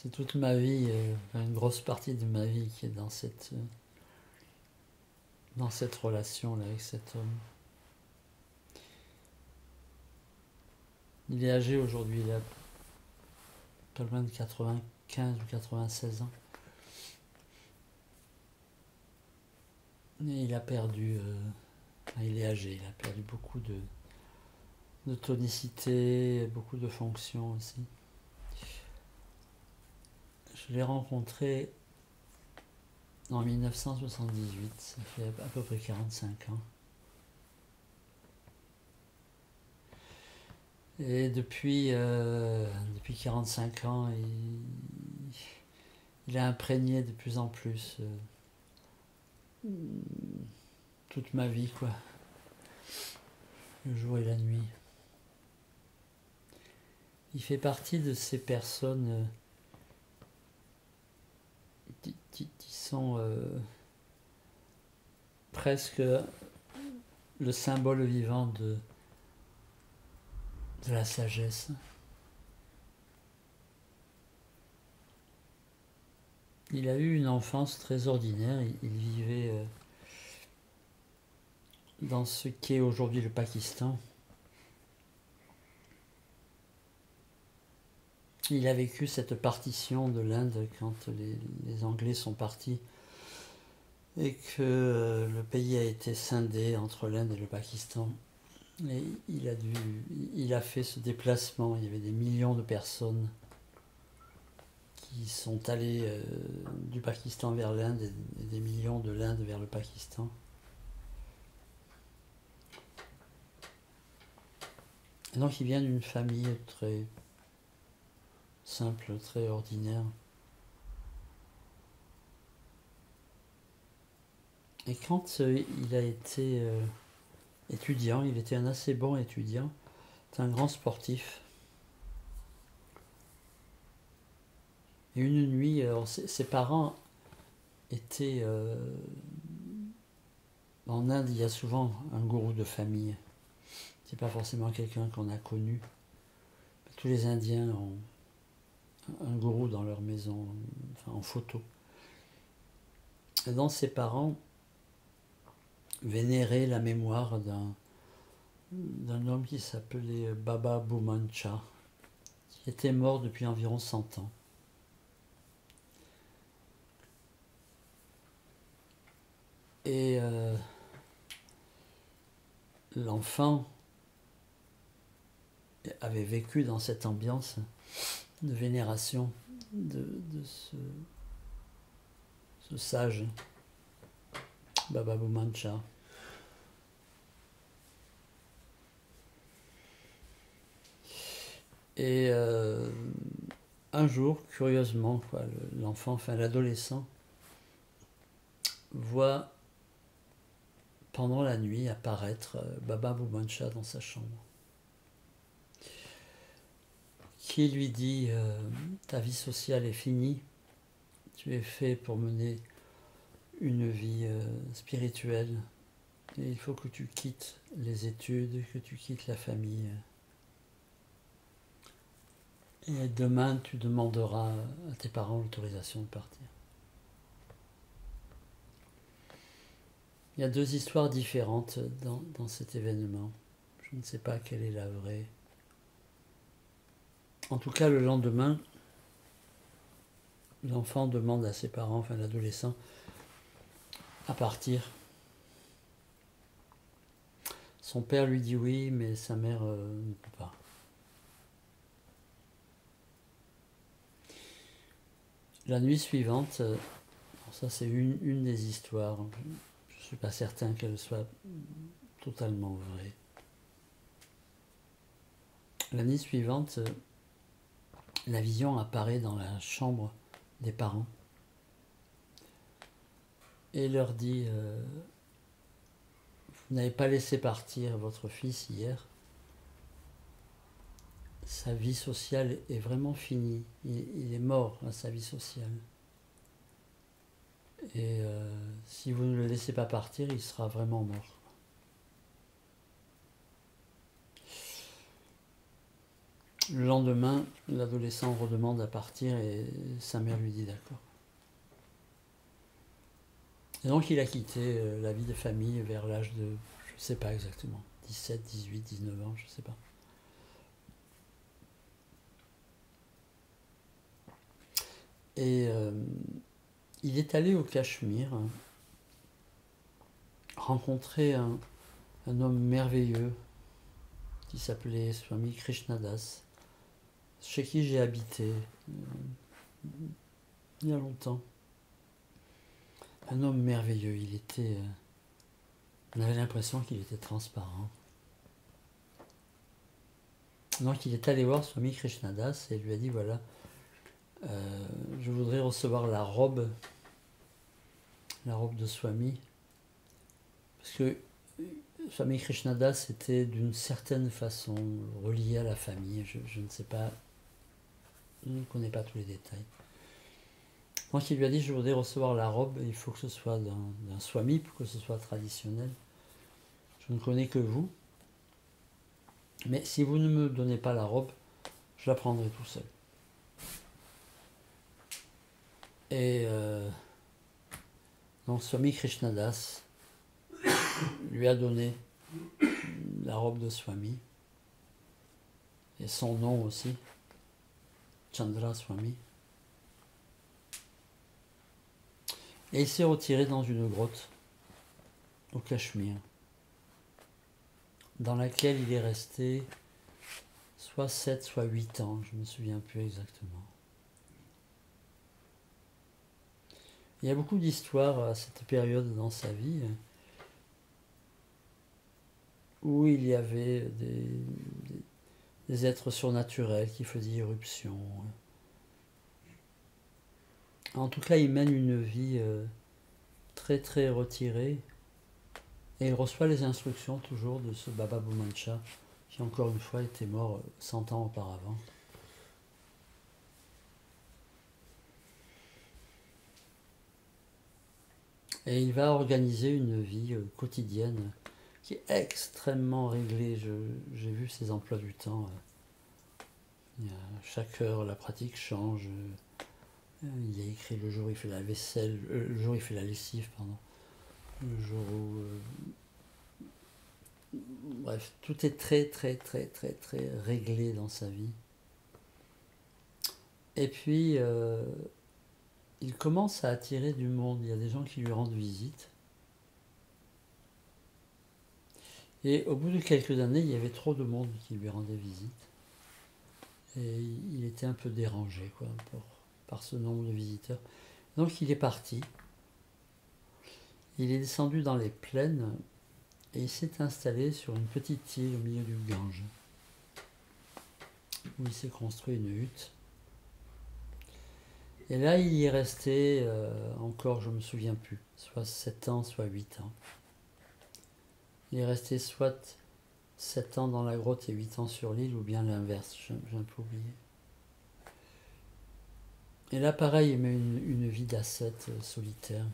c'est toute ma vie, une grosse partie de ma vie qui est dans cette relation-là avec cet homme. Il est âgé aujourd'hui, il a pas loin de 95 ou 96 ans. Et il a perdu, il est âgé, il a perdu beaucoup de tonicité, beaucoup de fonctions aussi. Je l'ai rencontré en 1978, ça fait à peu près 45 ans. Et depuis 45 ans, il a imprégné de plus en plus toute ma vie, quoi. Le jour et la nuit. Il fait partie de ces personnes qui sont presque le symbole vivant de la sagesse. Il a eu une enfance très ordinaire. Il vivait dans ce qu'est aujourd'hui le Pakistan. Il a vécu cette partition de l'Inde quand les Anglais sont partis et que le pays a été scindé entre l'Inde et le Pakistan. Et il a fait ce déplacement. Il y avait des millions de personnes qui sont allées du Pakistan vers l'Inde et des millions de l'Inde vers le Pakistan. Et donc il vient d'une famille très simple, très ordinaire. Et quand il a été étudiant, il était un assez bon étudiant, c'est un grand sportif. Et une nuit, ses parents étaient... en Inde, il y a souvent un gourou de famille. C'est pas forcément quelqu'un qu'on a connu. Tous les Indiens ont un gourou dans leur maison, enfin en photo. Et donc ses parents vénéraient la mémoire d'un homme qui s'appelait Baba Bhuman-Cha, qui était mort depuis environ 100 ans. Et l'enfant avait vécu dans cette ambiance de vénération de ce sage, Baba Bhuman-Cha. Et un jour, curieusement, l'enfant, enfin l'adolescent, voit pendant la nuit apparaître Baba Bhuman-Cha dans sa chambre, qui lui dit ta vie sociale est finie, tu es fait pour mener une vie spirituelle, et il faut que tu quittes les études, que tu quittes la famille. Et demain, tu demanderas à tes parents l'autorisation de partir. Il y a deux histoires différentes dans cet événement. Je ne sais pas quelle est la vraie. En tout cas, le lendemain, l'enfant demande à ses parents, enfin l'adolescent, à partir. Son père lui dit oui, mais sa mère ne peut pas. La nuit suivante, ça c'est une des histoires, je ne suis pas certain qu'elle soit totalement vraie. La nuit suivante, la vision apparaît dans la chambre des parents et leur dit vous n'avez pas laissé partir votre fils hier, sa vie sociale est vraiment finie, il est mort à sa vie sociale. Et si vous ne le laissez pas partir, il sera vraiment mort. Le lendemain, l'adolescent redemande à partir et sa mère lui dit d'accord. Et donc il a quitté la vie de famille vers l'âge de, je ne sais pas exactement, 17, 18, 19 ans, je ne sais pas. Et il est allé au Cachemire, rencontrer un homme merveilleux qui s'appelait Swami Krishnadas, chez qui j'ai habité il y a longtemps. Un homme merveilleux, il était... on avait l'impression qu'il était transparent. Donc il est allé voir Swami Krishnadas et lui a dit, voilà, je voudrais recevoir la robe de Swami, parce que Swami Krishnadas était d'une certaine façon relié à la famille, je ne sais pas, je ne connais pas tous les détails. Donc il lui a dit, je voudrais recevoir la robe, il faut que ce soit d'un Swami pour que ce soit traditionnel. Je ne connais que vous, mais si vous ne me donnez pas la robe, je la prendrai tout seul. Et donc Swami Krishnadas lui a donné la robe de Swami, et son nom aussi, Chandra Swami. Et il s'est retiré dans une grotte au Cachemire, dans laquelle il est resté soit 7, soit 8 ans, je ne me souviens plus exactement. Il y a beaucoup d'histoires à cette période dans sa vie où il y avait des êtres surnaturels qui faisaient irruption. En tout cas, il mène une vie très très retirée et il reçoit les instructions toujours de ce Baba Bhumancha qui encore une fois était mort 100 ans auparavant. Et il va organiser une vie quotidienne qui est extrêmement réglée. J'ai vu ses emplois du temps. Chaque heure, la pratique change. Il a écrit le jour où il fait la vaisselle, le jour où il fait la lessive, pardon. Le jour où... bref, tout est très très très très très réglé dans sa vie. Et puis, il commence à attirer du monde. Il y a des gens qui lui rendent visite. Et au bout de quelques années, il y avait trop de monde qui lui rendait visite. Et il était un peu dérangé par ce nombre de visiteurs. Donc il est parti. Il est descendu dans les plaines et il s'est installé sur une petite île au milieu du Gange, où il s'est construit une hutte. Et là, il y est resté encore, je ne me souviens plus, soit 7 ans, soit 8 ans. Il est resté soit 7 ans dans la grotte et 8 ans sur l'île, ou bien l'inverse, j'ai un peu oublié. Et là, pareil, il met une vie d'ascète solitaire.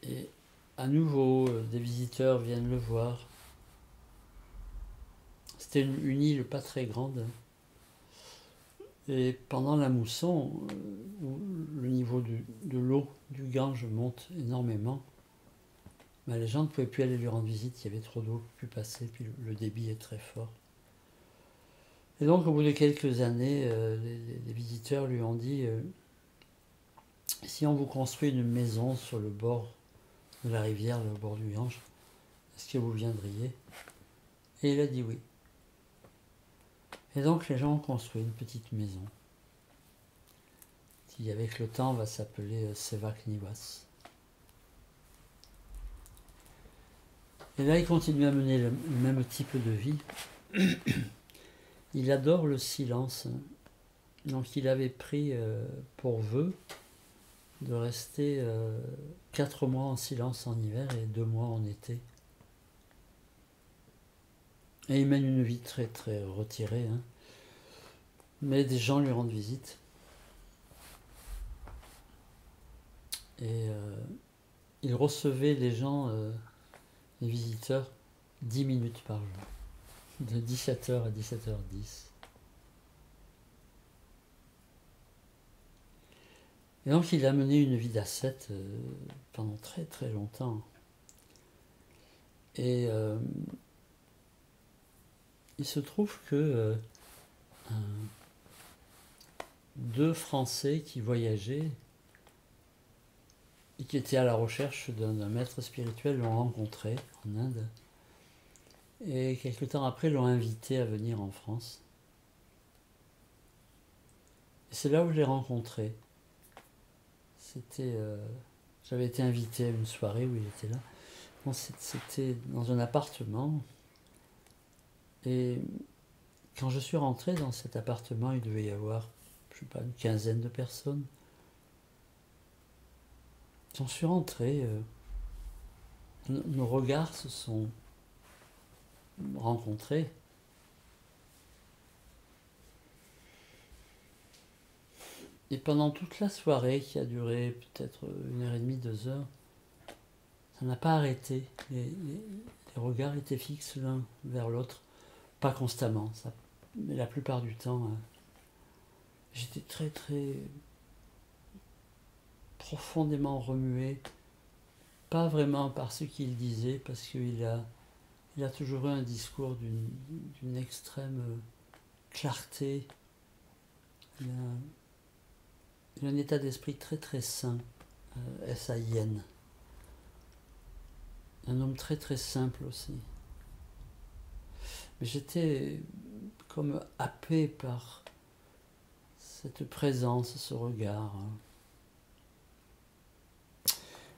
Et à nouveau, des visiteurs viennent le voir. C'était une île pas très grande. Et pendant la mousson, où le niveau de l'eau du Gange monte énormément, ben les gens ne pouvaient plus aller lui rendre visite, il y avait trop d'eau qui pouvait passer, puis le débit est très fort. Et donc au bout de quelques années, les visiteurs lui ont dit si on vous construit une maison sur le bord de la rivière, au bord du Gange, est-ce que vous viendriez? Et il a dit oui. Et donc les gens ont construit une petite maison qui avec le temps va s'appeler Sevak Nivas. Et là il continue à mener le même type de vie. Il adore le silence. Donc il avait pris pour vœu de rester 4 mois en silence en hiver et 2 mois en été. Et il mène une vie très très retirée. Mais des gens lui rendent visite. Et il recevait les gens, les visiteurs, 10 minutes par jour, de 17h à 17h10. Et donc il a mené une vie d'ascète pendant très très longtemps. Et il se trouve que deux Français qui voyageaient et qui étaient à la recherche d'un maître spirituel l'ont rencontré en Inde. Et quelque temps après l'ont invité à venir en France. Et c'est là où je l'ai rencontré. J'avais été invité à une soirée où il était là. Bon, c'était dans un appartement. Et quand je suis rentré dans cet appartement, il devait y avoir, je sais pas, une quinzaine de personnes. Quand je suis rentré, nos regards se sont rencontrés. Et pendant toute la soirée, qui a duré peut-être 1h30, 2 heures, ça n'a pas arrêté. Les regards étaient fixes l'un vers l'autre. Pas constamment, mais la plupart du temps, j'étais très très profondément remué. Pas vraiment par ce qu'il disait, parce qu'il a toujours eu un discours d'une extrême clarté. Il a un état d'esprit très très sain, S-A-I-N. Un homme très très simple aussi. Mais j'étais comme happé par cette présence, ce regard.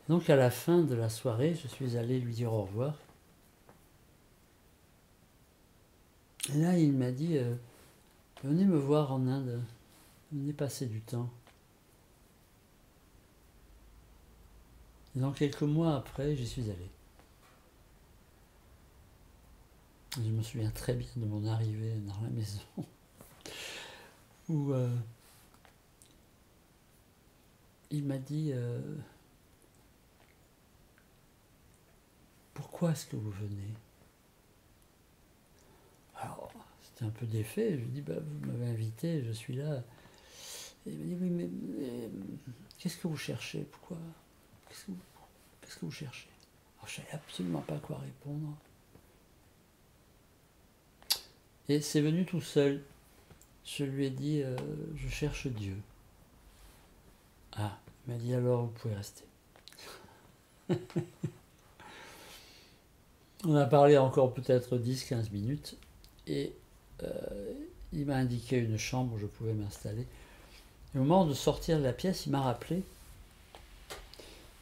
Donc à la fin de la soirée, je suis allé lui dire au revoir. Et là, il m'a dit venez me voir en Inde, venez passer du temps. Et donc quelques mois après, j'y suis allé. Je me souviens très bien de mon arrivée dans la maison, où il m'a dit pourquoi est-ce que vous venez? Alors, c'était un peu défait, je lui ai dit vous m'avez invité, je suis là. Et il m'a dit oui, mais qu'est-ce que vous cherchez? Pourquoi? Qu'est-ce que vous cherchez? Alors, je ne savais absolument pas quoi répondre. Et c'est venu tout seul. Je lui ai dit je cherche Dieu. Ah, il m'a dit alors vous pouvez rester. On a parlé encore peut-être 10-15 minutes et il m'a indiqué une chambre où je pouvais m'installer. Et au moment de sortir de la pièce, il m'a rappelé.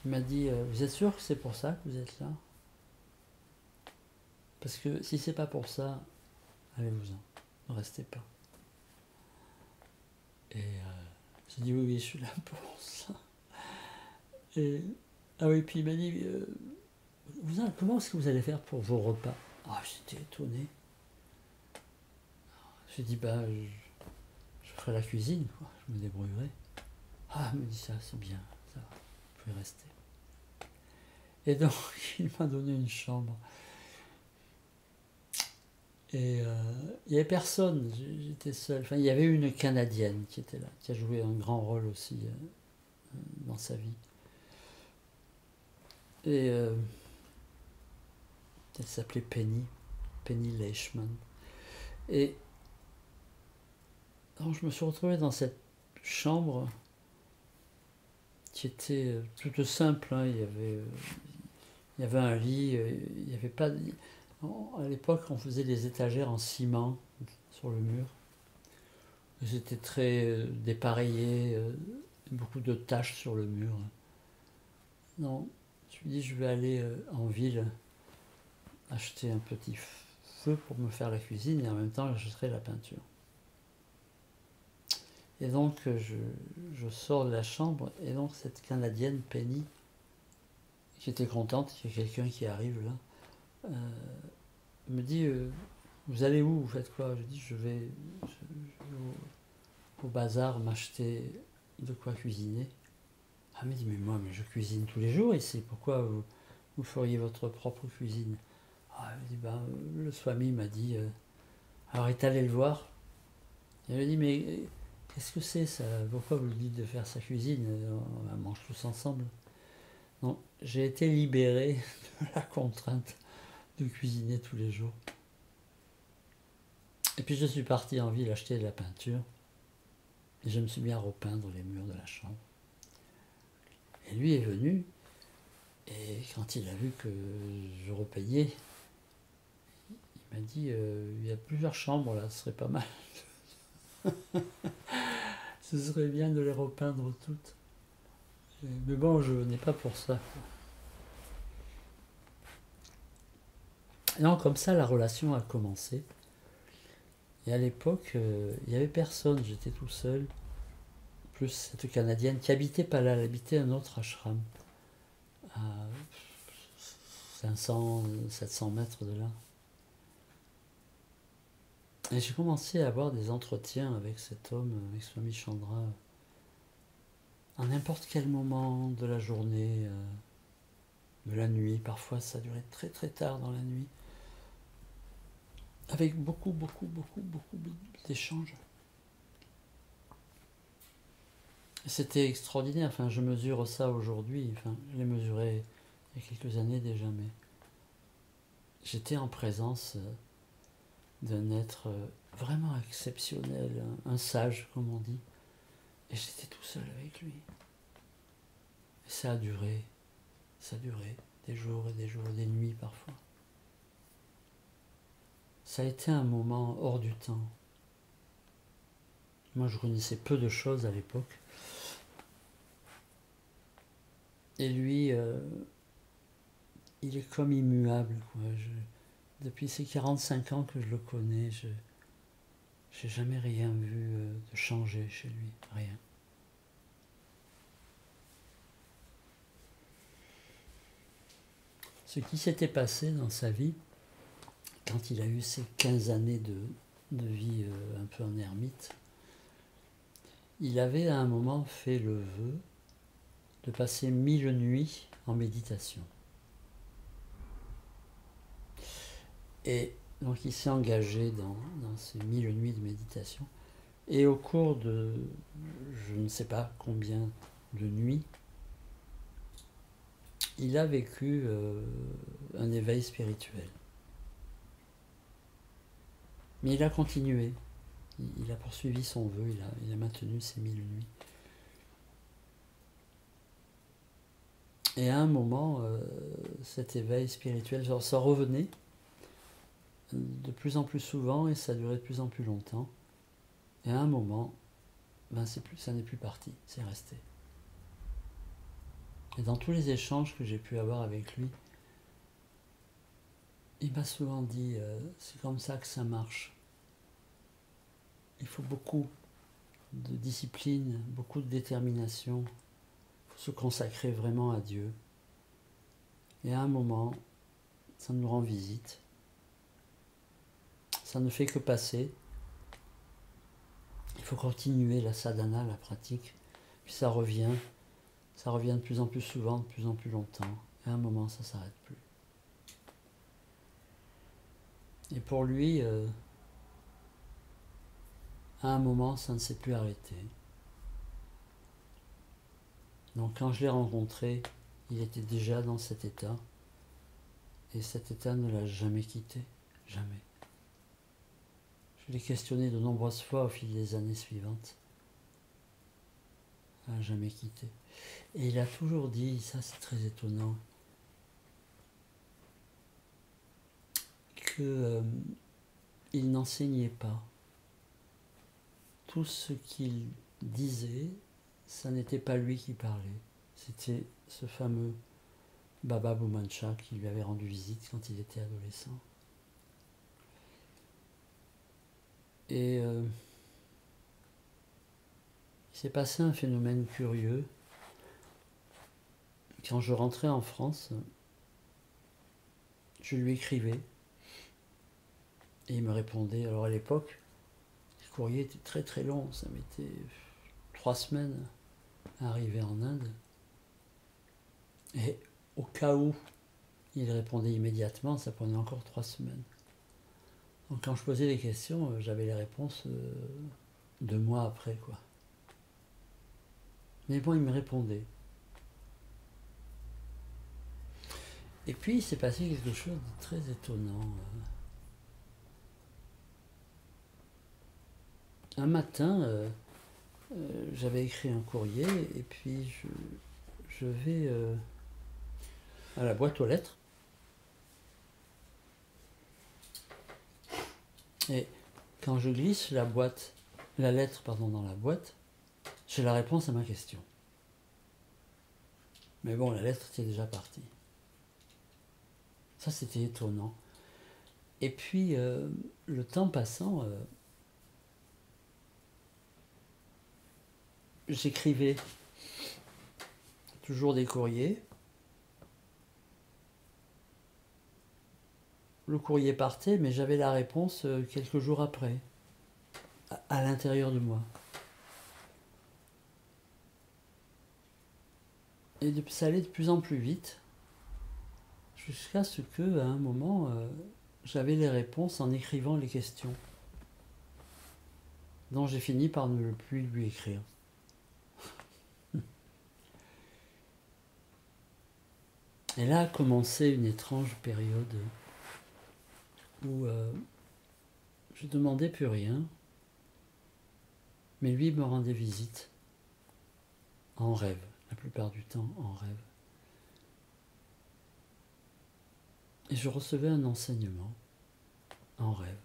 Il m'a dit vous êtes sûr que c'est pour ça que vous êtes là? Parce que si c'est pas pour ça, allez-vous-en, ne restez pas. Et j'ai dit oui, je suis là pour ça. Et, ah oui, puis il m'a dit comment est-ce que vous allez faire pour vos repas? Ah, j'étais étonné. J'ai dit je ferai la cuisine, quoi. Je me débrouillerai. Ah, il me dit ça, c'est bien, ça va, vous pouvez rester. Et donc, il m'a donné une chambre. Et il n'y avait personne, j'étais seul. Enfin, il y avait une Canadienne qui était là, qui a joué un grand rôle aussi dans sa vie. Et elle s'appelait Penny Leishman. Et donc, je me suis retrouvé dans cette chambre qui était toute simple. Hein. Il y avait un lit, il n'y avait pas... À l'époque, on faisait des étagères en ciment sur le mur. C'était très dépareillé, beaucoup de taches sur le mur. Non, je me dis, je vais aller en ville acheter un petit feu pour me faire la cuisine et en même temps, j'achèterai la peinture. Et donc, je sors de la chambre et donc cette Canadienne, Penny, qui était contente qu'il y ait quelqu'un qui arrive là, me dit vous allez où, vous faites quoi? Je dis je vais au bazar m'acheter de quoi cuisiner. Ah Elle m'a dit, mais je cuisine tous les jours ici, pourquoi vous feriez votre propre cuisine? Elle m'a dit, le Swami m'a dit, alors il est allé le voir, il m'a dit, mais qu'est-ce que c'est ça? Pourquoi vous lui dites de faire sa cuisine? On mange tous ensemble. Non, j'ai été libéré de la contrainte de cuisiner tous les jours. Et puis je suis parti en ville acheter de la peinture, et je me suis mis à repeindre les murs de la chambre. Et lui est venu, et quand il a vu que je repeignais, il m'a dit, il y a plusieurs chambres là, ce serait pas mal. Ce serait bien de les repeindre toutes. Mais bon, je venais pas pour ça. Et non, comme ça, la relation a commencé. Et à l'époque, il n'y avait personne, j'étais tout seul. Plus cette Canadienne qui habitait pas là, elle habitait un autre ashram, à 500, 700 mètres de là. Et j'ai commencé à avoir des entretiens avec cet homme, avec Swami Chandra, à n'importe quel moment de la journée, de la nuit. Parfois, ça durait très très tard dans la nuit, avec beaucoup d'échanges. C'était extraordinaire, enfin je mesure ça aujourd'hui, enfin je l'ai mesuré il y a quelques années déjà, mais j'étais en présence d'un être vraiment exceptionnel, un sage comme on dit, et j'étais tout seul avec lui. Et ça a duré des jours et des jours, des nuits parfois. Ça a été un moment hors du temps. Moi je connaissais peu de choses à l'époque. Et lui, il est comme immuable, quoi. Depuis ces 45 ans que je le connais, je n'ai jamais rien vu de changer chez lui, rien. Ce qui s'était passé dans sa vie, quand il a eu ces 15 années de vie un peu en ermite, il avait à un moment fait le vœu de passer 1000 nuits en méditation. Et donc il s'est engagé dans ces 1000 nuits de méditation. Et au cours de je ne sais pas combien de nuits, il a vécu un éveil spirituel. Mais il a continué. Il a poursuivi son vœu, il a maintenu ces 1000 nuits. Et à un moment, cet éveil spirituel, ça revenait de plus en plus souvent et ça durait de plus en plus longtemps. Et à un moment, ça n'est plus parti, c'est resté. Et dans tous les échanges que j'ai pu avoir avec lui, il m'a souvent dit, c'est comme ça que ça marche. Il faut beaucoup de discipline, beaucoup de détermination. Il faut se consacrer vraiment à Dieu. Et à un moment, ça nous rend visite. Ça ne fait que passer. Il faut continuer la sadhana, la pratique. Puis ça revient de plus en plus souvent, de plus en plus longtemps. Et à un moment, ça ne s'arrête plus. Et pour lui, à un moment, ça ne s'est plus arrêté. Donc quand je l'ai rencontré, il était déjà dans cet état. Et cet état ne l'a jamais quitté. Jamais. Je l'ai questionné de nombreuses fois au fil des années suivantes. Il n'a jamais quitté. Et il a toujours dit, ça c'est très étonnant, qu'il n'enseignait pas. Tout ce qu'il disait, ça n'était pas lui qui parlait. C'était ce fameux Baba Bhumancha qui lui avait rendu visite quand il était adolescent. Et il s'est passé un phénomène curieux. Quand je rentrais en France, je lui écrivais et il me répondait. Alors à l'époque, le courrier était très très long, ça mettait 3 semaines à arriver en Inde. Et au cas où il répondait immédiatement, ça prenait encore 3 semaines. Donc quand je posais des questions, j'avais les réponses 2 mois après, quoi. Mais bon, il me répondait. Et puis il s'est passé quelque chose de très étonnant. Un matin, j'avais écrit un courrier et puis je vais à la boîte aux lettres. Et quand je glisse la lettre dans la boîte, j'ai la réponse à ma question. Mais bon, la lettre était déjà partie. Ça, c'était étonnant. Et puis, le temps passant, j'écrivais toujours des courriers. Le courrier partait, mais j'avais la réponse quelques jours après, à l'intérieur de moi. Et ça allait de plus en plus vite, jusqu'à ce que, à un moment, j'avais les réponses en écrivant les questions, dont j'ai fini par ne plus lui écrire. Et là a commencé une étrange période où je ne demandais plus rien, mais lui me rendait visite, en rêve, la plupart du temps en rêve. Et je recevais un enseignement en rêve.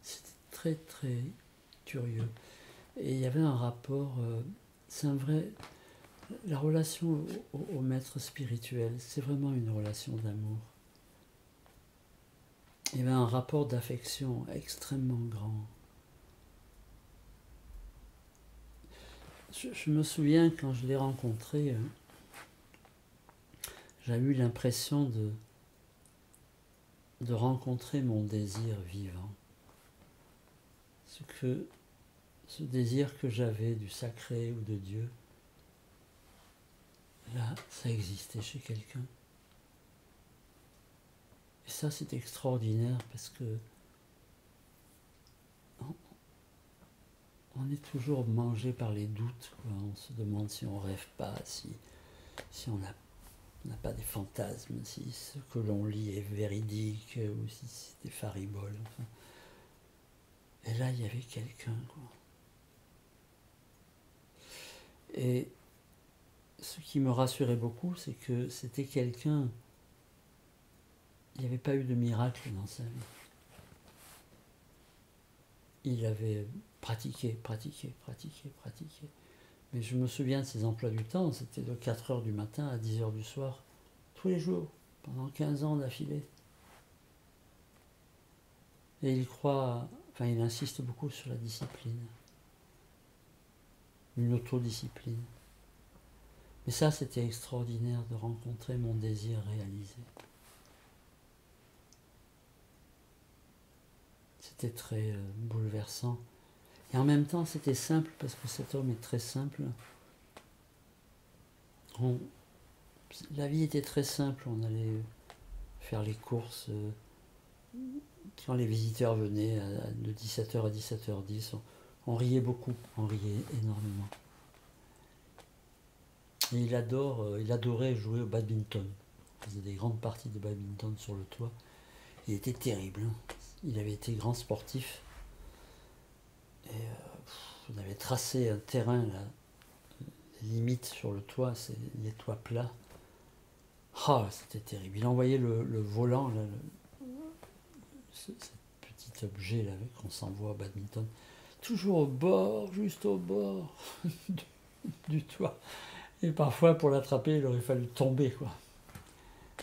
C'était très très curieux. Et il y avait un rapport, c'est un vrai... La relation au maître spirituel, c'est vraiment une relation d'amour. Il y avait un rapport d'affection extrêmement grand. Je me souviens quand je l'ai rencontré, j'avais eu l'impression de rencontrer mon désir vivant. Ce désir que j'avais du sacré ou de Dieu, là, ça existait chez quelqu'un. Et ça, c'est extraordinaire parce que on est toujours mangé par les doutes, quoi. On se demande si on rêve pas, si on n'a pas des fantasmes, si ce que l'on lit est véridique ou si c'est des fariboles. Enfin. Et là, il y avait quelqu'un, quoi. Et ce qui me rassurait beaucoup, c'est que c'était quelqu'un... Il n'y avait pas eu de miracle dans sa vie. Il avait pratiqué. Mais je me souviens de ses emplois du temps, c'était de 4 heures du matin à 10 heures du soir, tous les jours, pendant 15 ans d'affilée. Et il insiste beaucoup sur la discipline, une autodiscipline. Mais ça, c'était extraordinaire de rencontrer mon désir réalisé. C'était très bouleversant. Et en même temps, c'était simple, parce que cet homme est très simple. La vie était très simple, on allait faire les courses. Quand les visiteurs venaient de 17h à 17h10, on riait beaucoup, on riait énormément. Et il adorait jouer au badminton. Il faisait des grandes parties de badminton sur le toit. Il était terrible. Il avait été grand sportif. Et on avait tracé un terrain, là, limite sur le toit, c'est des toits plats. Ah, c'était terrible. Il envoyait le volant, là, ce petit objet là qu'on s'envoie au badminton, toujours au bord, juste au bord du toit. Et parfois, pour l'attraper, il aurait fallu tomber, quoi.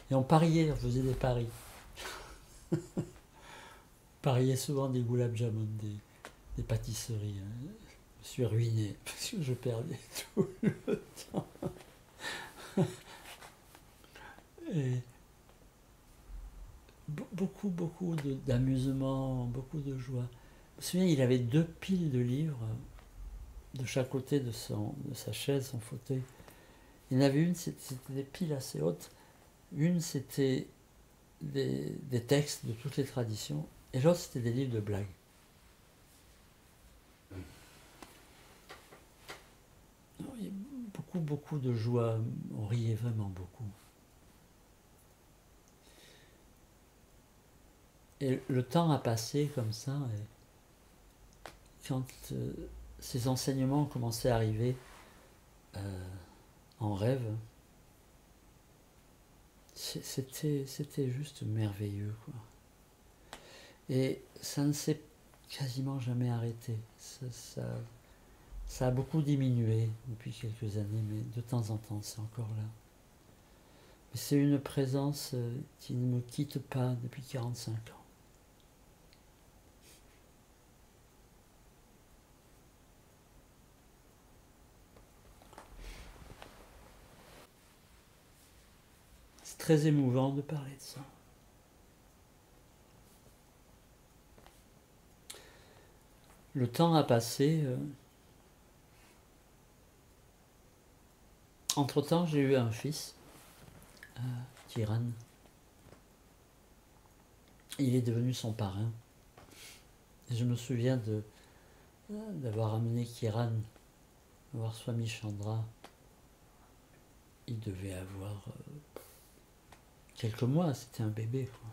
Et on pariait, on faisait des paris. On pariait souvent des gulab jamun, des pâtisseries. Je me suis ruiné parce que je perdais tout le temps. Et beaucoup d'amusement, beaucoup de joie. Je me souviens, il avait 2 piles de livres de chaque côté de sa chaise, son fauteuil. Il y en avait une, c'était des piles assez hautes. Une, c'était des textes de toutes les traditions. Et l'autre, c'était des livres de blagues. Il y a beaucoup de joie. On riait vraiment beaucoup. Et le temps a passé comme ça. Et quand ces enseignements ont commencé à arriver en rêve, c'était juste merveilleux, quoi. Et ça ne s'est quasiment jamais arrêté. Ça a beaucoup diminué depuis quelques années, mais de temps en temps, c'est encore là. Mais c'est une présence qui ne me quitte pas depuis 45 ans. C'est très émouvant de parler de ça. Le temps a passé. Entre-temps, j'ai eu un fils, Kiran. Il est devenu son parrain. Et je me souviens d'avoir amené Kiran voir Swami Chandra. Il devait avoir quelques mois, c'était un bébé, quoi.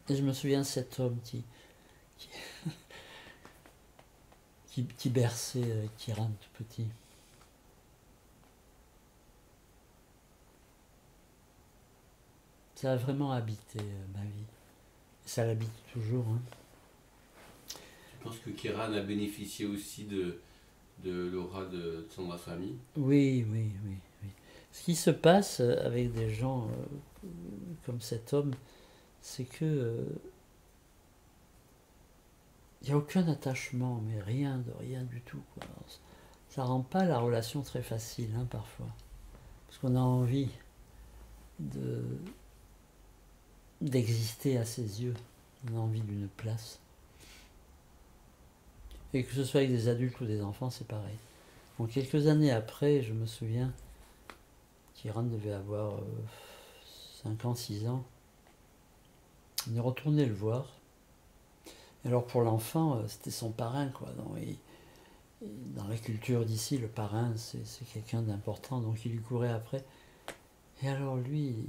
Et je me souviens de cet homme qui berçait Kiran tout petit. Ça a vraiment habité ma vie. Ça l'habite toujours. Hein. Tu penses que Kiran a bénéficié aussi de l'aura de Chandra Swami? Oui. Ce qui se passe avec des gens comme cet homme, c'est que il n'y a aucun attachement, mais rien du tout, quoi. Alors, ça rend pas la relation très facile, hein, parfois. Parce qu'on a envie d'exister à ses yeux. On a envie d'une place. Et que ce soit avec des adultes ou des enfants, c'est pareil. Bon, quelques années après, je me souviens qu'Iran devait avoir 5 ans, 6 ans. On est retourné le voir. Et alors pour l'enfant, c'était son parrain, quoi. Donc, dans la culture d'ici, le parrain, c'est quelqu'un d'important, donc il lui courait après. Et alors lui,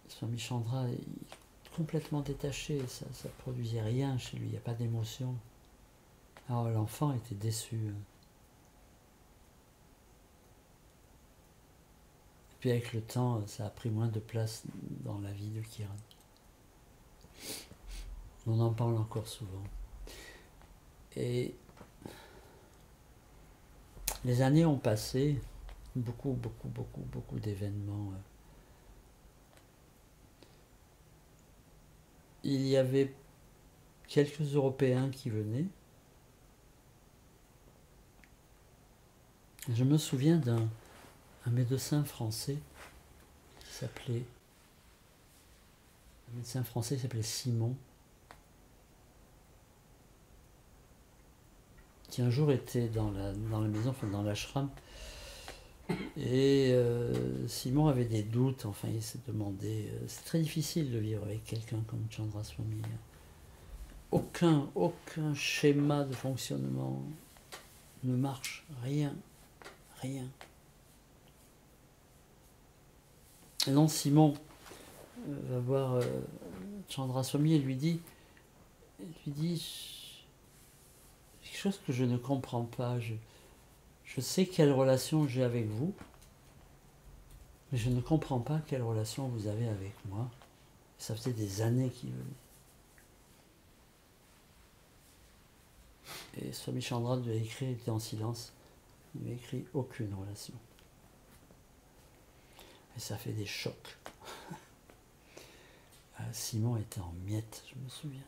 Swami Chandra, il est complètement détaché, ça ne produisait rien chez lui, il n'y a pas d'émotion. Alors l'enfant était déçu. Et puis avec le temps, ça a pris moins de place dans la vie de Kiran. On en parle encore souvent. Et les années ont passé, beaucoup d'événements. Il y avait quelques Européens qui venaient. Je me souviens d'un médecin français qui s'appelait Simon, qui un jour était dans la maison, enfin dans l'ashram, et Simon avait des doutes, enfin il s'est demandé, c'est très difficile de vivre avec quelqu'un comme Chandra Swami. Aucun schéma de fonctionnement ne marche, rien. Et donc Simon va voir Chandra Swami et lui dit quelque chose que je ne comprends pas. Je sais quelle relation j'ai avec vous, mais je ne comprends pas quelle relation vous avez avec moi. Ça faisait des années qu'il venait. Et Swami Chandra devait écrire, il était en silence. Il n'avait écrit aucune relation. Et ça fait des chocs. Simon était en miettes, je me souviens.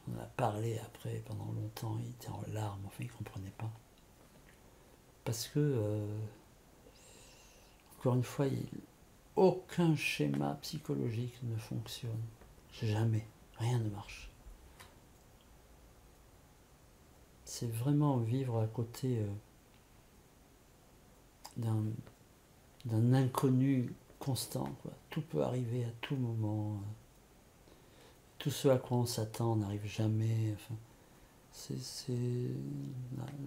On en a parlé après pendant longtemps, il était en larmes, enfin il ne comprenait pas. Parce que, encore une fois, aucun schéma psychologique ne fonctionne. Jamais. Rien ne marche. c'est vraiment vivre à côté d'un inconnu constant, quoi. Tout peut arriver à tout moment. Tout ce à quoi on s'attend n'arrive jamais. Enfin, c'est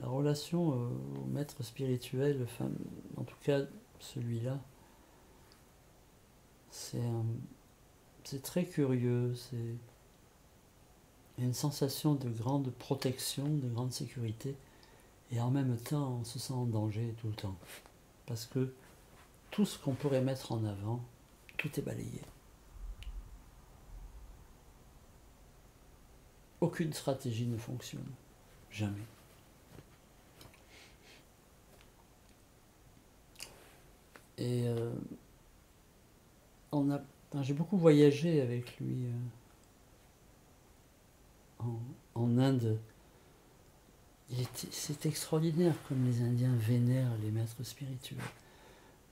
la relation au maître spirituel, enfin, en tout cas celui-là, c'est très curieux. Il y a une sensation de grande protection, de grande sécurité, et en même temps on se sent en danger tout le temps. Parce que tout ce qu'on pourrait mettre en avant, tout est balayé. Aucune stratégie ne fonctionne. Jamais. Et j'ai beaucoup voyagé avec lui en Inde. C'est extraordinaire comme les Indiens vénèrent les maîtres spirituels.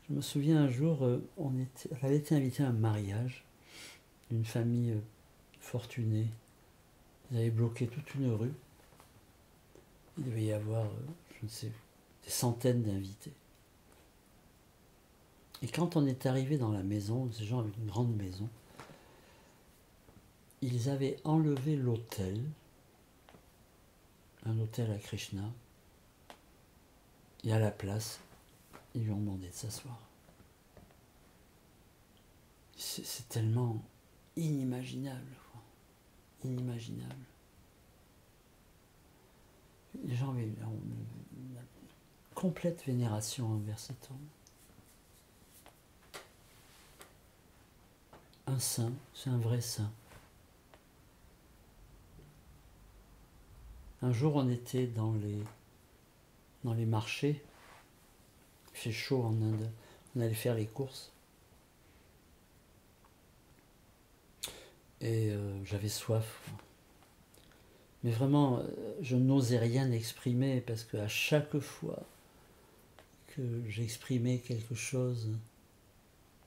Je me souviens un jour, on avait été invité à un mariage d'une famille fortunée. Ils avaient bloqué toute une rue. Il devait y avoir, je ne sais, des centaines d'invités. Et quand on est arrivé dans la maison, ces gens avaient une grande maison, ils avaient enlevé l'autel, un autel à Krishna, et à la place, ils lui ont demandé de s'asseoir. C'est tellement inimaginable, quoi. Inimaginable. Les gens avaient une complète vénération envers cet homme. Un saint, c'est un vrai saint. Un jour, on était dans les marchés. Il fait chaud en Inde. On allait faire les courses. Et j'avais soif. Mais vraiment, je n'osais rien exprimer parce qu'à chaque fois que j'exprimais quelque chose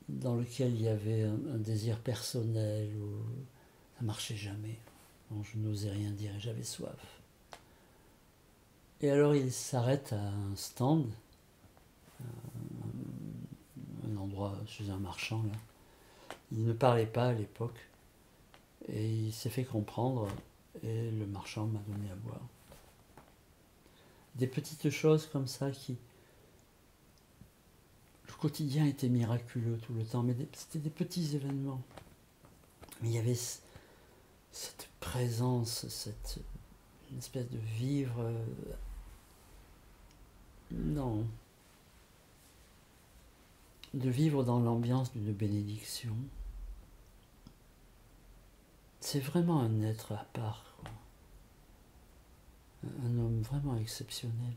dans lequel il y avait un désir personnel, ça ne marchait jamais. Donc je n'osais rien dire et j'avais soif. Et alors il s'arrête à un stand, un endroit chez un marchand là. Il ne parlait pas à l'époque et il s'est fait comprendre et le marchand m'a donné à boire. Des petites choses comme ça qui... Le quotidien était miraculeux tout le temps, mais c'était des petits événements. Mais il y avait cette présence, une espèce de vivre... non. De vivre dans l'ambiance d'une bénédiction. C'est vraiment un être à part, quoi. Un homme vraiment exceptionnel.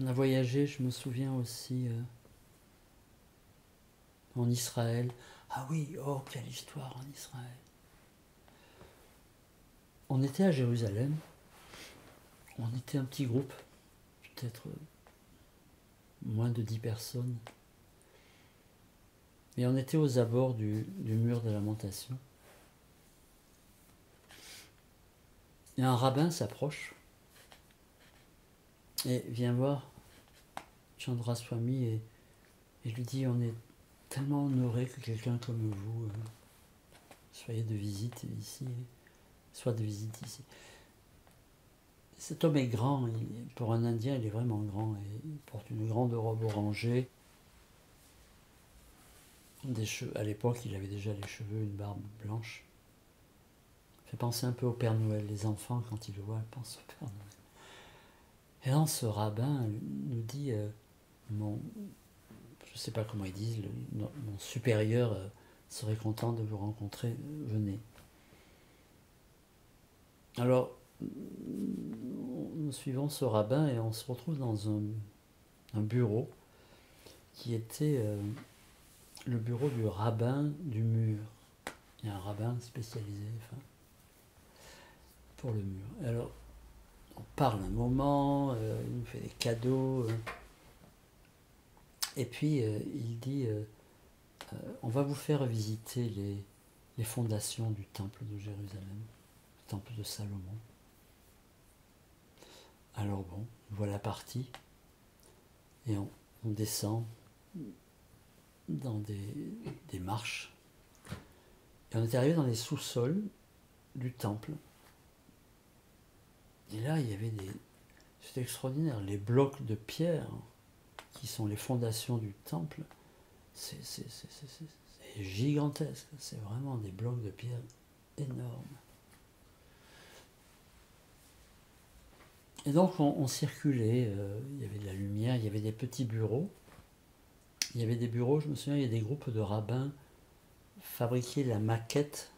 On a voyagé, je me souviens aussi, en Israël. Ah oui, oh, quelle histoire en Israël. On était à Jérusalem. On était un petit groupe, peut-être moins de 10 personnes. Et on était aux abords du mur de lamentation. Et un rabbin s'approche et vient voir Chandra Swami et lui dit: on est tellement honoré que quelqu'un comme vous soyez de visite ici, soit de visite ici. Cet homme est grand, pour un Indien il est vraiment grand, et il porte une grande robe orangée. À l'époque il avait déjà les cheveux, une barbe blanche. Ça fait penser un peu au Père Noël. Les enfants quand ils le voient pensent au Père Noël. Et là ce rabbin nous dit, je ne sais pas comment ils disent, mon supérieur serait content de vous rencontrer, venez. Alors nous suivons ce rabbin et on se retrouve dans un bureau qui était le bureau du rabbin du mur. Il y a un rabbin spécialisé pour le mur. Alors on parle un moment, il nous fait des cadeaux, et puis il dit on va vous faire visiter les fondations du temple de Jérusalem, le temple de Salomon. Alors bon, voilà parti, et on descend dans des marches, et on est arrivé dans les sous-sols du temple. Et là, il y avait c'était extraordinaire, les blocs de pierre qui sont les fondations du temple, c'est gigantesque, c'est vraiment des blocs de pierre énormes. Et donc on circulait, il y avait de la lumière, il y avait des petits bureaux. Il y avait des bureaux, je me souviens, il y a des groupes de rabbins fabriquaient la maquette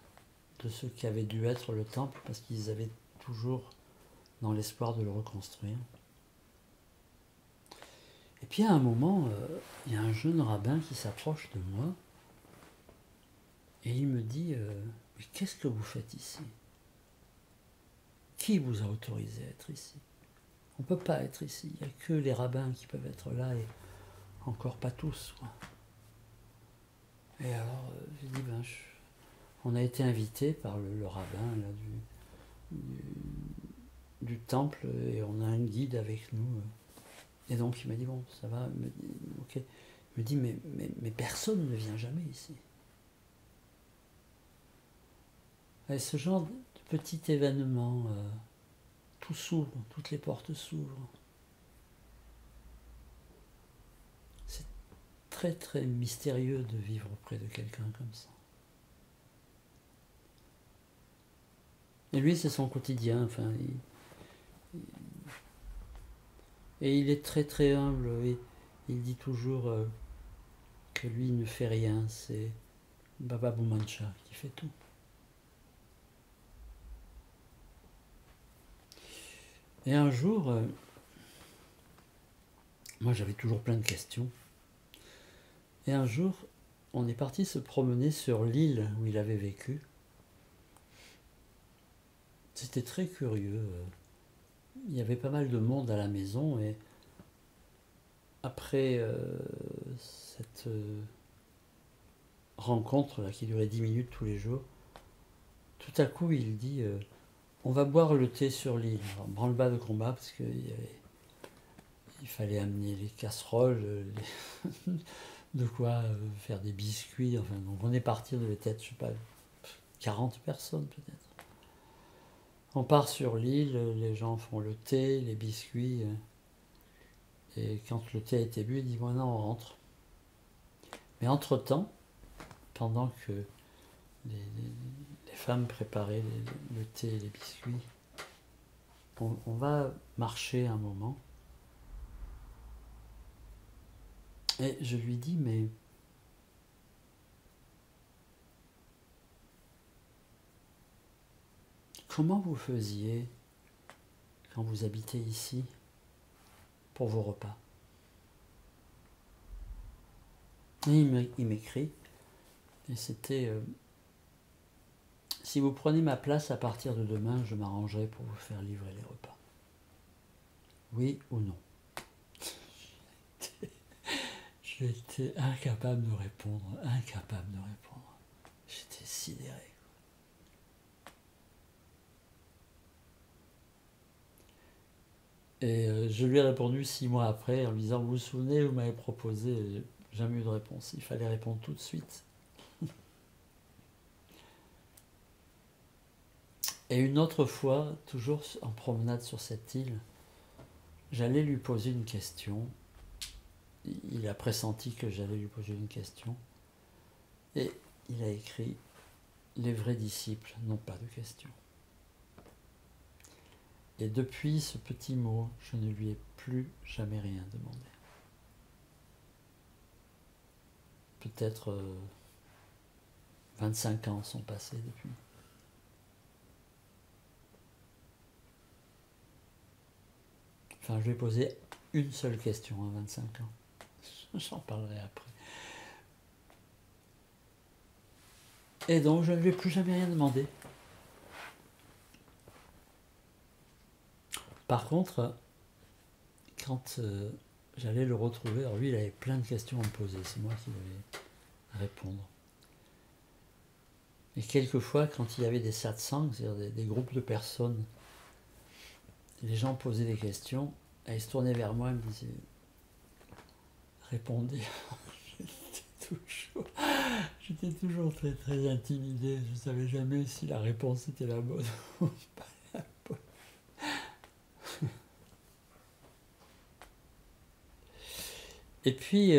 de ce qui avait dû être le temple, parce qu'ils avaient toujours dans l'espoir de le reconstruire. Et puis à un moment, il y a un jeune rabbin qui s'approche de moi, et il me dit « Mais qu'est-ce que vous faites ici? Qui vous a autorisé à être ici? On ne peut pas être ici, il n'y a que les rabbins qui peuvent être là, et encore pas tous. » quoi. Et alors, j'ai dit, on a été invité par le rabbin là, du temple, et on a un guide avec nous. Et donc il m'a dit, bon, ça va, il me dit, ok. Il me dit, mais personne ne vient jamais ici. Et ce genre de petit événement, tout s'ouvre, toutes les portes s'ouvrent. C'est très très mystérieux de vivre auprès de quelqu'un comme ça. Et lui, c'est son quotidien, enfin, et il est très très humble, et il dit toujours que lui ne fait rien, c'est Baba Boumancha qui fait tout. Et un jour, moi j'avais toujours plein de questions, et un jour, on est parti se promener sur l'île où il avait vécu. C'était très curieux. Il y avait pas mal de monde à la maison, et après cette rencontre là, qui durait 10 minutes tous les jours, tout à coup il dit on va boire le thé sur l'île. Branle-bas de combat, parce qu'il fallait amener les casseroles, de quoi faire des biscuits. Enfin, donc on est parti, on devait être, je sais pas, 40 personnes peut-être. On part sur l'île, les gens font le thé, les biscuits, et quand le thé a été bu, il dit maintenant on rentre. Mais entre-temps, pendant que les femmes préparaient le thé et les biscuits, on va marcher un moment. Et je lui dis, mais comment vous faisiez quand vous habitez ici pour vos repas? Et il m'écrit, et c'était si vous prenez ma place à partir de demain, je m'arrangerai pour vous faire livrer les repas. Oui ou non? J'étais incapable de répondre. J'étais sidéré. Et je lui ai répondu 6 mois après en lui disant, vous vous souvenez, vous m'avez proposé, jamais eu de réponse. Il fallait répondre tout de suite. Et une autre fois, toujours en promenade sur cette île, j'allais lui poser une question. Il a pressenti que j'allais lui poser une question. Et il a écrit « Les vrais disciples n'ont pas de questions ». Et depuis ce petit mot, je ne lui ai plus jamais rien demandé. Peut-être 25 ans sont passés depuis. Enfin, je lui ai posé une seule question à 25 ans. J'en parlerai après. Et donc, je ne lui ai plus jamais rien demandé. Par contre, quand j'allais le retrouver, alors lui, il avait plein de questions à me poser. C'est moi qui l'avais répondre. Et quelquefois, quand il y avait des satsangs, c'est-à-dire des groupes de personnes, les gens posaient des questions, et ils se tournaient vers moi et me disaient « Répondez ». J'étais toujours très très intimidé, je ne savais jamais si la réponse était la bonne ou pas la bonne. Et puis,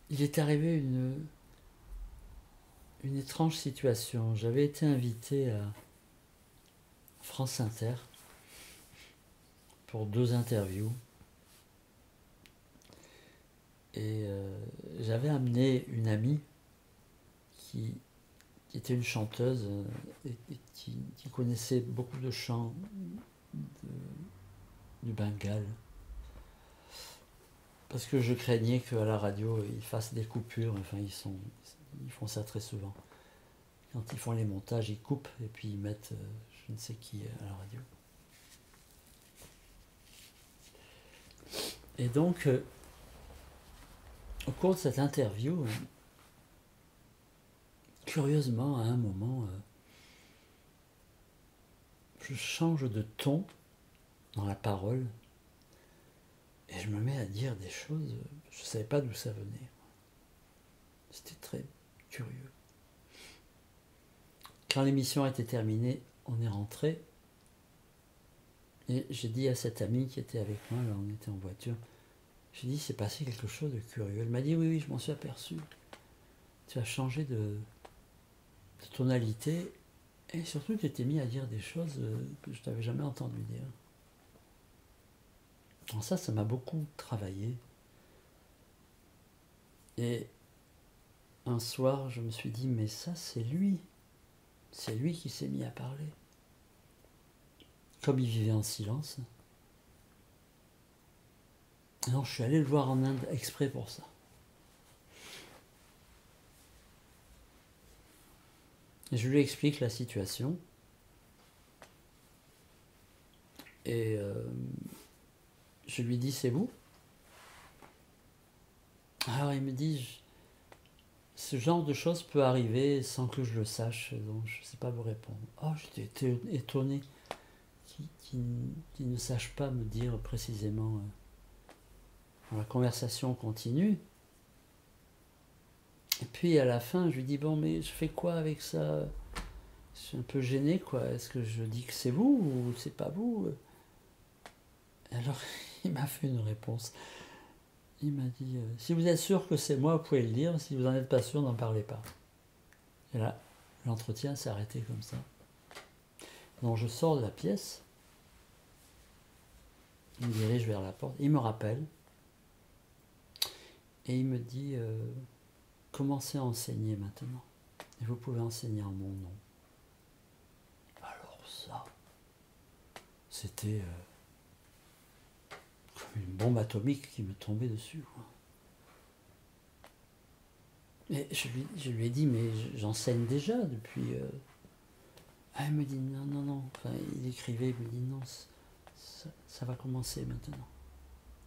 il est arrivé une étrange situation. J'avais été invité à France Inter pour 2 interviews. Et j'avais amené une amie qui était une chanteuse et qui connaissait beaucoup de chants du Bengale. Parce que je craignais qu'à la radio, ils fassent des coupures. Enfin, ils font ça très souvent. Quand ils font les montages, ils coupent et puis ils mettent je ne sais qui à la radio. Et donc, au cours de cette interview, curieusement, à un moment, je change de ton dans la parole et je me mets à dire des choses, je ne savais pas d'où ça venait. C'était très curieux. Quand l'émission était terminée, on est rentré et j'ai dit à cette amie qui était avec moi, là on était en voiture, j'ai dit, c'est passé quelque chose de curieux. Elle m'a dit, oui, je m'en suis aperçu. Tu as changé de tonalité et surtout tu t'es mis à dire des choses que je t'avais jamais entendu dire. Alors ça m'a beaucoup travaillé. Et un soir, je me suis dit, mais ça, c'est lui. C'est lui qui s'est mis à parler. Comme il vivait en silence. Alors je suis allé le voir en Inde exprès pour ça. Et je lui explique la situation. Et je lui dis, c'est vous? Alors il me dit, ce genre de choses peut arriver sans que je le sache, donc je ne sais pas vous répondre. Oh, j'étais étonné qu'il ne sache pas me dire précisément. La conversation continue. Et puis à la fin, je lui dis, bon, mais je fais quoi avec ça? Je suis un peu gêné, quoi. Est-ce que je dis que c'est vous ou c'est pas vous? Alors, il m'a fait une réponse. Il m'a dit, si vous êtes sûr que c'est moi, vous pouvez le dire. Si vous n'en êtes pas sûr, n'en parlez pas. Et là, l'entretien s'est arrêté comme ça. Donc je sors de la pièce. Il me dirige vers la porte. Il me rappelle. Et il me dit, commencez à enseigner maintenant. Et vous pouvez enseigner en mon nom. Alors ça, c'était comme une bombe atomique qui me tombait dessus, quoi. Et je lui ai dit, mais j'enseigne déjà depuis... Ah, il me dit, non. Enfin, il écrivait, il me dit, non, ça va commencer maintenant.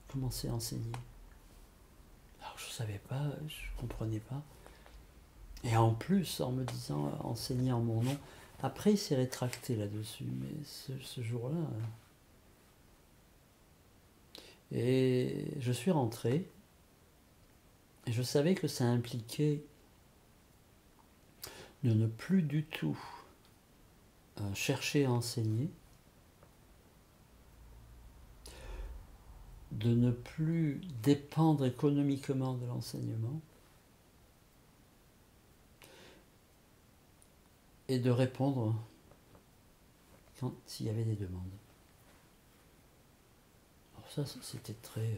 Commencer à enseigner. Alors je ne savais pas, je ne comprenais pas. Et en plus, en me disant enseigner en mon nom, après il s'est rétracté là-dessus, mais ce jour-là... Et je suis rentré, et je savais que ça impliquait de ne plus du tout chercher à enseigner, de ne plus dépendre économiquement de l'enseignement, et de répondre s'il y avait des demandes. Alors ça, c'était très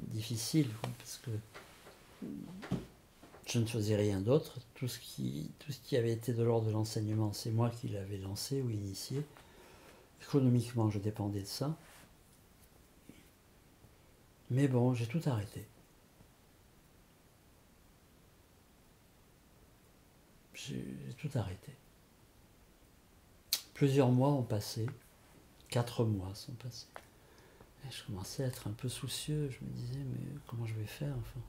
difficile, parce que je ne faisais rien d'autre. Tout ce qui avait été de l'ordre de l'enseignement, c'est moi qui l'avais lancé ou initié. Économiquement, je dépendais de ça. Mais bon, j'ai tout arrêté. J'ai tout arrêté. Plusieurs mois ont passé. 4 mois sont passés. Et je commençais à être un peu soucieux. Je me disais, mais comment je vais faire, enfin?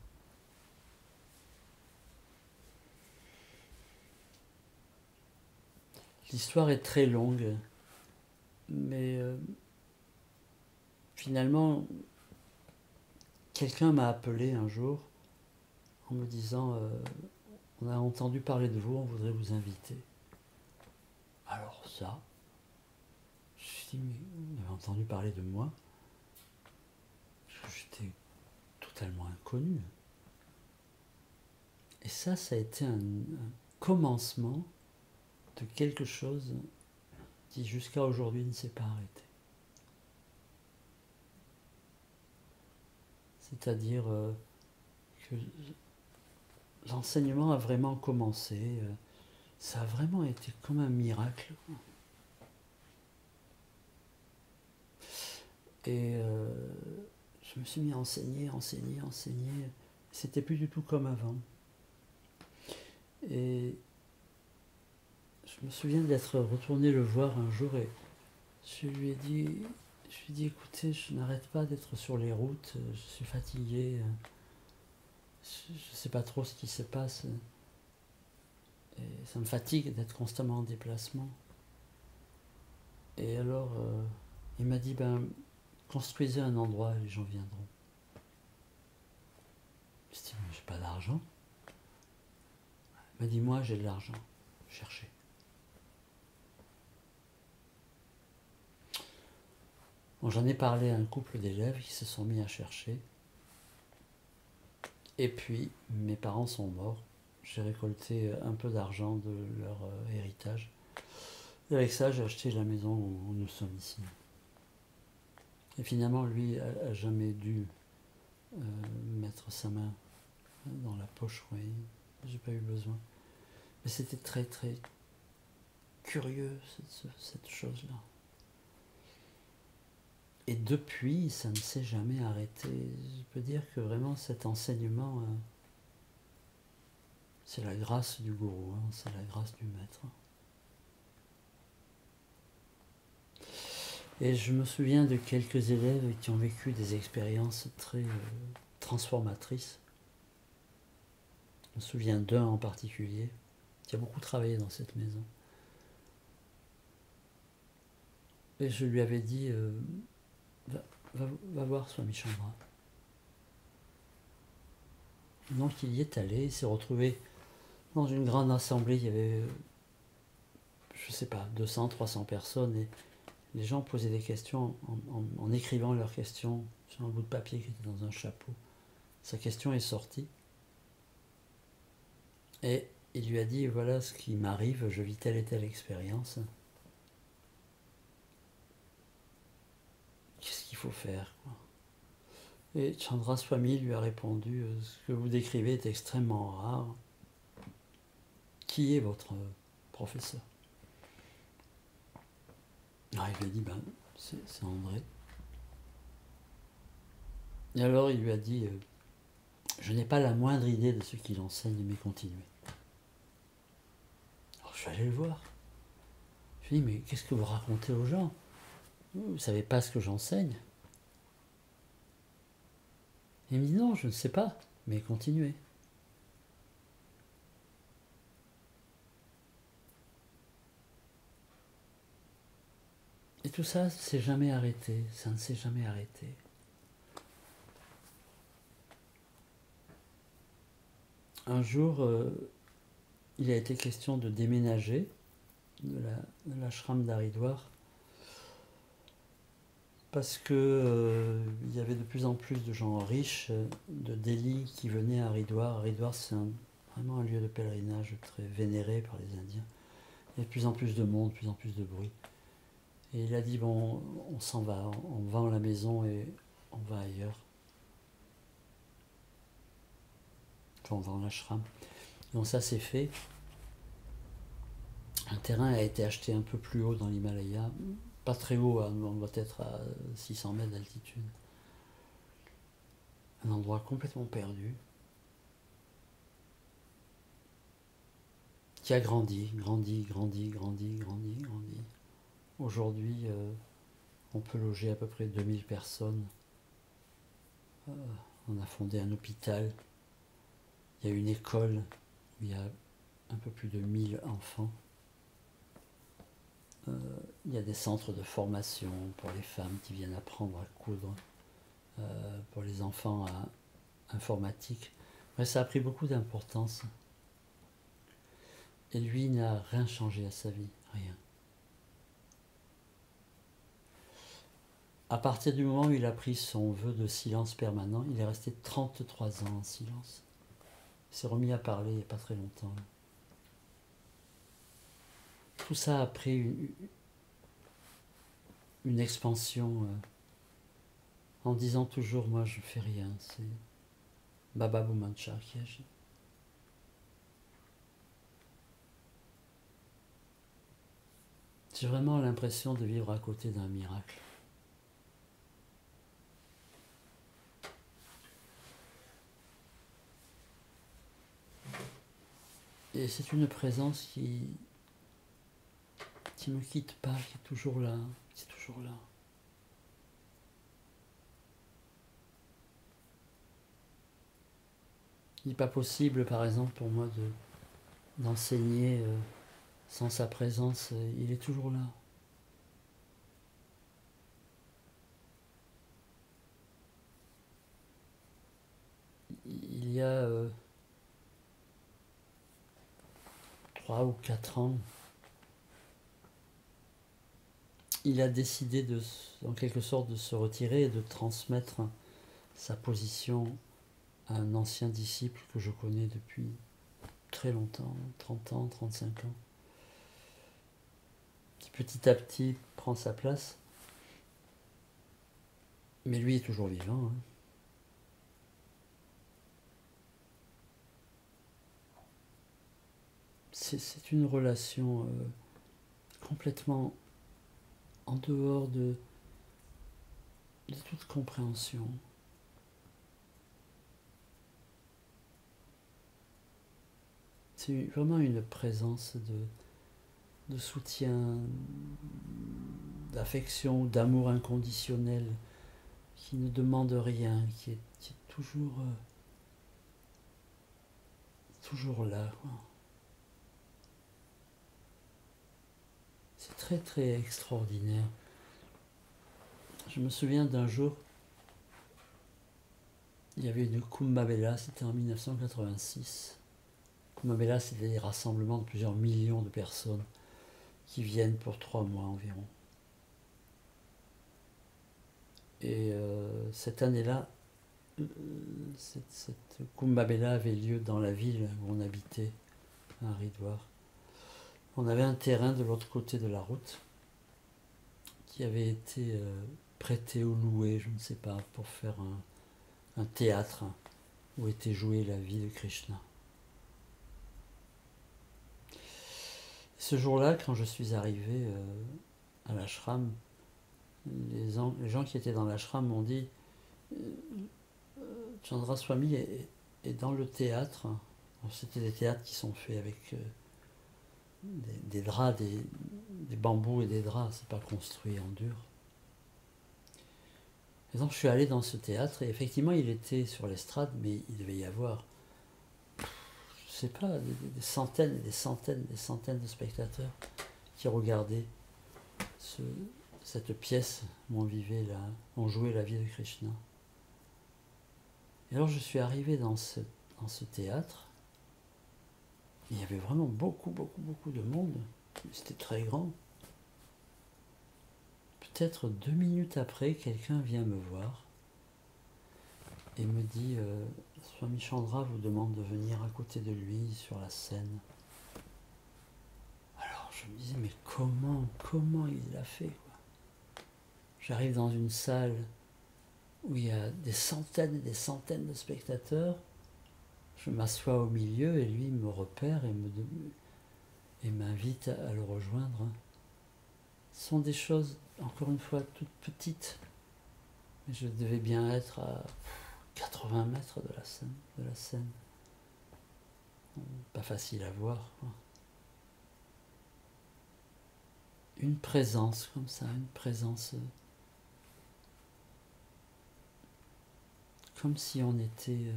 l'histoire est très longue, mais finalement, quelqu'un m'a appelé un jour en me disant on a entendu parler de vous, on voudrait vous inviter. Alors ça, je me suis dit, mais vous avez entendu parler de moi? J'étais totalement inconnu. Et ça a été un commencement de quelque chose qui jusqu'à aujourd'hui ne s'est pas arrêté. C'est-à-dire que l'enseignement a vraiment commencé, ça a vraiment été comme un miracle. Et je me suis mis à enseigner. C'était plus du tout comme avant. Et je me souviens d'être retourné le voir un jour et je lui ai dit, écoutez, je n'arrête pas d'être sur les routes, je suis fatigué, je ne sais pas trop ce qui se passe. Et ça me fatigue d'être constamment en déplacement. Et alors, il m'a dit, construisez un endroit et les gens viendront. Je me suis dit, mais j'ai pas d'argent. Il m'a dit, moi j'ai de l'argent, cherchez. Bon, j'en ai parlé à un couple d'élèves qui se sont mis à chercher. Et puis, mes parents sont morts. J'ai récolté un peu d'argent de leur héritage. Et avec ça, j'ai acheté la maison où nous sommes ici. Et finalement, lui a jamais dû mettre sa main dans la poche. Oui, j'ai pas eu besoin. Mais c'était très très curieux cette chose-là. Et depuis, ça ne s'est jamais arrêté. Je peux dire que vraiment cet enseignement, c'est la grâce du gourou, c'est la grâce du maître. Et je me souviens de quelques élèves qui ont vécu des expériences très transformatrices. Je me souviens d'un en particulier, qui a beaucoup travaillé dans cette maison. Et je lui avais dit, va voir Swami Chandra. Donc il y est allé, il s'est retrouvé dans une grande assemblée, il y avait, je ne sais pas, 200, 300 personnes, et les gens posaient des questions en écrivant leurs questions sur un bout de papier qui était dans un chapeau. Sa question est sortie. Et il lui a dit, voilà ce qui m'arrive, je vis telle et telle expérience. Qu'est-ce qu'il faut faire, quoi? Et Chandra Swami lui a répondu, ce que vous décrivez est extrêmement rare. Qui est votre professeur? Alors il lui a dit, c'est André. Et alors il lui a dit, je n'ai pas la moindre idée de ce qu'il enseigne, mais continuez. Alors je suis allé le voir. Je lui ai dit, mais qu'est-ce que vous racontez aux gens? Vous ne savez pas ce que j'enseigne? Il me dit, non, je ne sais pas, mais continuez. Et tout ça, c'est jamais arrêté, ça ne s'est jamais arrêté. Un jour, il a été question de déménager de l'ashram d'Haridwar parce que il y avait de plus en plus de gens riches de Delhi qui venaient à Haridwar. Haridwar, c'est vraiment un lieu de pèlerinage très vénéré par les Indiens. Il y a de plus en plus de monde, de plus en plus de bruit. Et il a dit, bon, on s'en va, on vend la maison et on va ailleurs. Enfin, on vend l'ashram. Donc ça c'est fait. Un terrain a été acheté un peu plus haut dans l'Himalaya. Pas très haut, on doit être à 600 mètres d'altitude. Un endroit complètement perdu. Qui a grandi. Aujourd'hui, on peut loger à peu près 2000 personnes. On a fondé un hôpital. Il y a une école où il y a un peu plus de 1000 enfants. il y a des centres de formation pour les femmes qui viennent apprendre à coudre, pour les enfants à informatique. Mais ça a pris beaucoup d'importance. Et lui n'a rien changé à sa vie, rien. À partir du moment où il a pris son vœu de silence permanent, il est resté 33 ans en silence. Il s'est remis à parler il n'y a pas très longtemps. Tout ça a pris une expansion en disant toujours moi je fais rien, c'est Baba Bhumancha qui agit. J'ai vraiment l'impression de vivre à côté d'un miracle. Et c'est une présence qui me quitte pas, qui est toujours là, qui est toujours là. Il n'est pas possible, par exemple, pour moi d'enseigner sans sa présence. Il est toujours là. Il y a 3 ou 4 ans, il a décidé en quelque sorte de se retirer et de transmettre sa position à un ancien disciple que je connais depuis très longtemps, 30 ans, 35 ans, qui petit à petit prend sa place. Mais lui est toujours vivant. Hein. C'est une relation complètement en dehors de toute compréhension. C'est vraiment une présence de soutien, d'affection, d'amour inconditionnel, qui ne demande rien, qui est toujours là. Quoi. C'est très très extraordinaire. Je me souviens d'un jour, il y avait une Kumbh Mela, c'était en 1986. Kumbh Mela, c'était des rassemblements de plusieurs millions de personnes qui viennent pour 3 mois environ. Et cette année-là, cette Kumbh Mela avait lieu dans la ville où on habitait, à Haridwar. On avait un terrain de l'autre côté de la route qui avait été prêté ou loué, je ne sais pas, pour faire un théâtre où était jouée la vie de Krishna. Ce jour-là, quand je suis arrivé à l'ashram, les gens qui étaient dans l'ashram m'ont dit Chandra Swami est dans le théâtre. Alors, c'était des théâtres qui sont faits avec des draps, des bambous et des draps, c'est pas construit en dur. Et donc je suis allé dans ce théâtre et effectivement il était sur l'estrade, mais il devait y avoir, je sais pas, des centaines et des centaines et des centaines de spectateurs qui regardaient cette pièce où on jouait la vie de Krishna. Et alors je suis arrivé dans ce théâtre. Il y avait vraiment beaucoup de monde. C'était très grand. Peut-être 2 minutes après, quelqu'un vient me voir et me dit Swami Chandra vous demande de venir à côté de lui sur la scène. Alors je me disais mais comment il l'a fait quoi. J'arrive dans une salle où il y a des centaines et des centaines de spectateurs. Je m'assois au milieu et lui me repère et m'invite à le rejoindre. Ce sont des choses, encore une fois, toutes petites. Mais je devais bien être à 80 mètres de la scène. Pas facile à voir. Quoi. Une présence comme ça, une présence comme si on était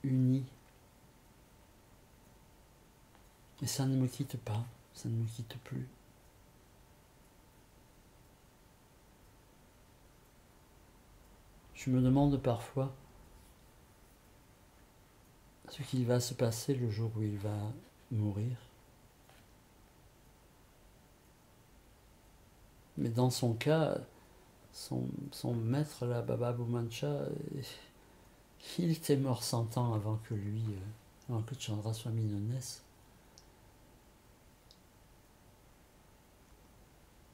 unis. Et ça ne me quitte pas, ça ne me quitte plus. Je me demande parfois ce qu'il va se passer le jour où il va mourir. Mais dans son cas, son maître, là, Baba Bhumancha, il était mort 100 ans avant que lui, avant que Chandra Swami ne naisse.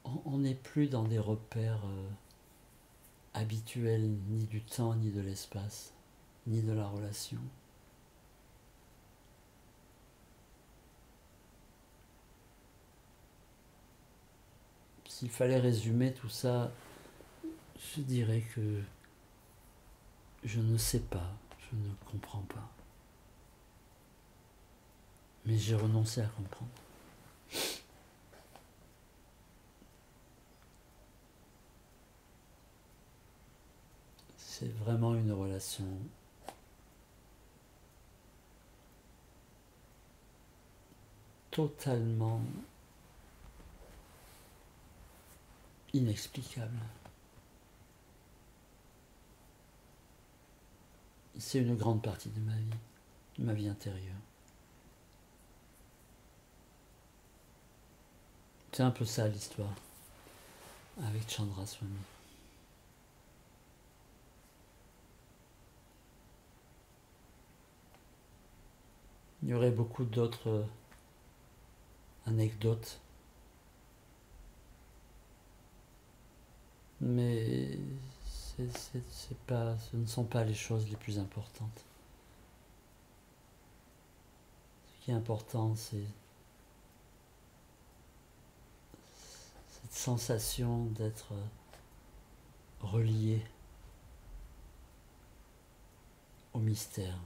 On n'est plus dans des repères habituels, ni du temps, ni de l'espace, ni de la relation. S'il fallait résumer tout ça, je dirais que je ne sais pas, je ne comprends pas. Mais j'ai renoncé à comprendre. C'est vraiment une relation totalement inexplicable. C'est une grande partie de ma vie intérieure. C'est un peu ça l'histoire avec Chandra Swami. Il y aurait beaucoup d'autres anecdotes, mais ce ne sont pas les choses les plus importantes. Ce qui est important, c'est cette sensation d'être relié au mystère.